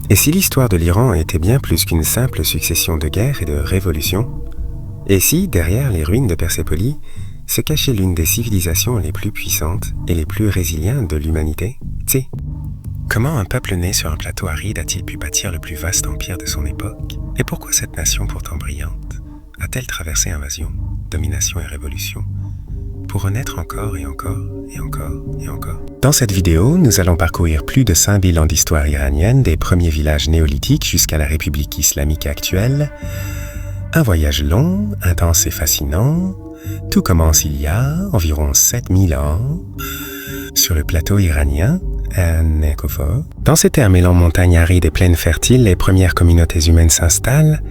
Et si l'histoire de l'Iran était bien plus qu'une simple succession de guerres et de révolutions? Et si, derrière les ruines de Persépolis, se cachait l'une des civilisations les plus puissantes et les plus résilientes de l'humanité? Tsi. Comment un peuple né sur un plateau aride a-t-il pu bâtir le plus vaste empire de son époque? Et pourquoi cette nation pourtant brillante a-t-elle traversé invasion, domination et révolution, pour renaître encore et encore et encore et encore? Dans cette vidéo, nous allons parcourir plus de 5000 ans d'histoire iranienne, des premiers villages néolithiques jusqu'à la République islamique actuelle. Un voyage long, intense et fascinant. Tout commence il y a environ 7000 ans, sur le plateau iranien, à Nekovo. Dans ces terres mêlant montagnes arides et plaines fertiles, les premières communautés humaines s'installent.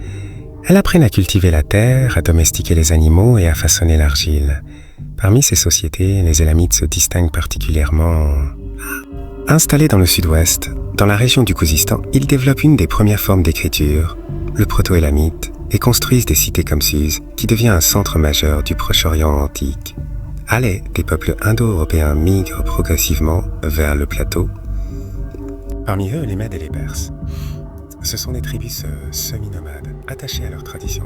Elles apprennent à cultiver la terre, à domestiquer les animaux et à façonner l'argile. Parmi ces sociétés, les Élamites se distinguent particulièrement. Installés dans le sud-ouest, dans la région du Khuzistan, ils développent une des premières formes d'écriture, le proto-élamite, et construisent des cités comme Suse, qui devient un centre majeur du Proche-Orient antique. Allez, des peuples indo-européens migrent progressivement vers le plateau. Parmi eux, les Mèdes et les Perses. Ce sont des tribus semi-nomades, attachées à leur tradition,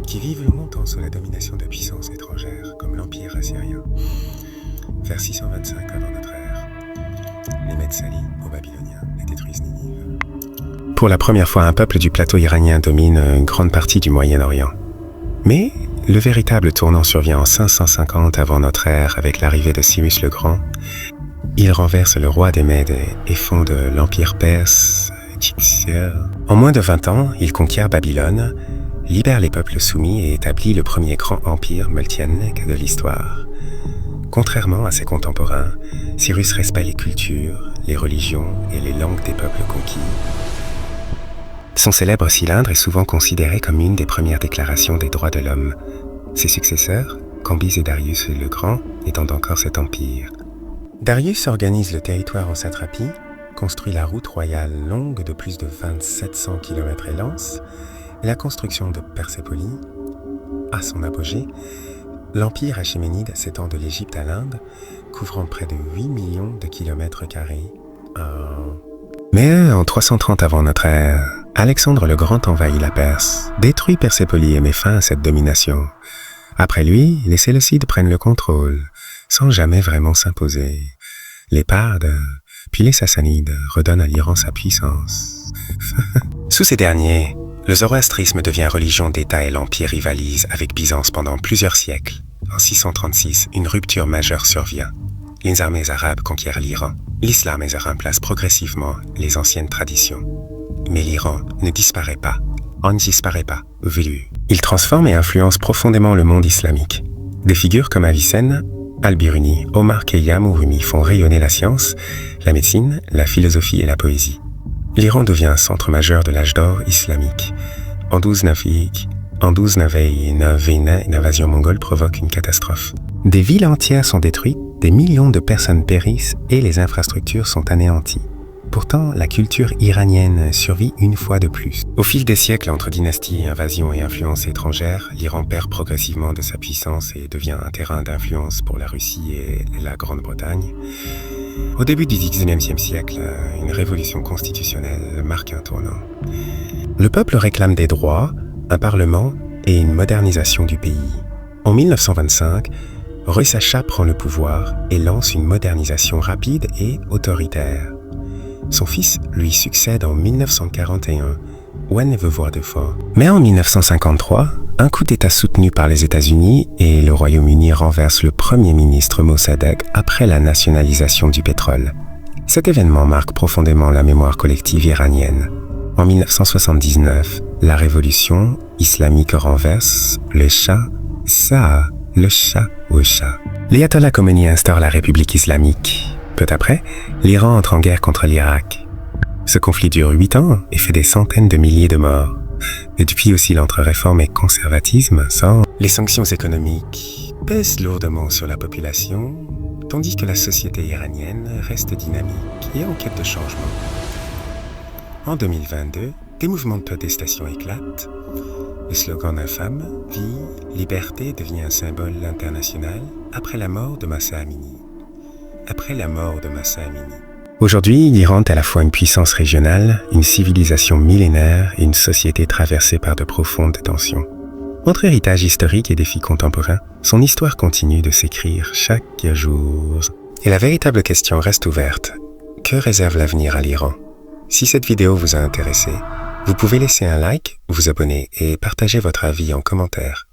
qui vivent longtemps sous la domination de puissances étrangères, comme l'Empire assyrien. Vers 625 avant notre ère, les Mèdes s'allient aux Babyloniens et détruisent Ninive. Pour la première fois, un peuple du plateau iranien domine une grande partie du Moyen-Orient. Mais le véritable tournant survient en 550 avant notre ère avec l'arrivée de Cyrus le Grand. Il renverse le roi des Mèdes et fonde l'Empire perse. En moins de 20 ans, il conquiert Babylone, libère les peuples soumis et établit le premier grand empire multiethnique de l'histoire. Contrairement à ses contemporains, Cyrus respecte les cultures, les religions et les langues des peuples conquis. Son célèbre cylindre est souvent considéré comme une des premières déclarations des droits de l'homme. Ses successeurs, Cambyse et Darius le Grand, étendent encore cet empire. Darius organise le territoire en satrapie, construit la route royale longue de plus de 2700 km et lance, et la construction de Persépolis. À son apogée, l'empire achéménide s'étend de l'Égypte à l'Inde, couvrant près de 8 millions de kilomètres carrés. Mais en 330 avant notre ère, Alexandre le Grand envahit la Perse, détruit Persépolis et met fin à cette domination. Après lui, les Séleucides prennent le contrôle, sans jamais vraiment s'imposer. Les Parthes, puis les Sassanides redonnent à l'Iran sa puissance. Sous ces derniers, le zoroastrisme devient religion d'État et l'Empire rivalise avec Byzance pendant plusieurs siècles. En 636, une rupture majeure survient. Les armées arabes conquièrent l'Iran. L'islam remplace progressivement les anciennes traditions. Mais l'Iran ne disparaît pas. On ne disparaît pas, vu. Il transforme et influence profondément le monde islamique. Des figures comme Avicenne, Al-Biruni, Omar Khayyam ou Rumi font rayonner la science, la médecine, la philosophie et la poésie. L'Iran devient un centre majeur de l'âge d'or islamique. En 1209, une invasion mongole provoque une catastrophe. Des villes entières sont détruites, des millions de personnes périssent et les infrastructures sont anéanties. Pourtant, la culture iranienne survit une fois de plus. Au fil des siècles, entre dynasties, invasions et influences étrangères, l'Iran perd progressivement de sa puissance et devient un terrain d'influence pour la Russie et la Grande-Bretagne. Au début du XIXe siècle, une révolution constitutionnelle marque un tournant. Le peuple réclame des droits, un parlement et une modernisation du pays. En 1925, Reza Shah prend le pouvoir et lance une modernisation rapide et autoritaire. Son fils lui succède en 1941. One veut voir de fort. Mais en 1953, un coup d'État soutenu par les États-Unis et le Royaume-Uni renverse le premier ministre Mossadegh après la nationalisation du pétrole. Cet événement marque profondément la mémoire collective iranienne. En 1979, la révolution islamique renverse le Shah, le Shah au Shah. L'ayatollah Khomeini instaure la République islamique. Peu après, l'Iran entre en guerre contre l'Irak. Ce conflit dure 8 ans et fait des centaines de milliers de morts. Et depuis aussi entre réforme et conservatisme, les sanctions économiques pèsent lourdement sur la population, tandis que la société iranienne reste dynamique et en quête de changement. En 2022, des mouvements de protestation éclatent. Le slogan infâme « Vie, liberté » devient un symbole international après la mort de Mahsa Amini. Aujourd'hui, l'Iran est à la fois une puissance régionale, une civilisation millénaire et une société traversée par de profondes tensions. Entre héritage historique et défis contemporains, son histoire continue de s'écrire chaque jour. Et la véritable question reste ouverte. Que réserve l'avenir à l'Iran? Si cette vidéo vous a intéressé, vous pouvez laisser un like, vous abonner et partager votre avis en commentaire.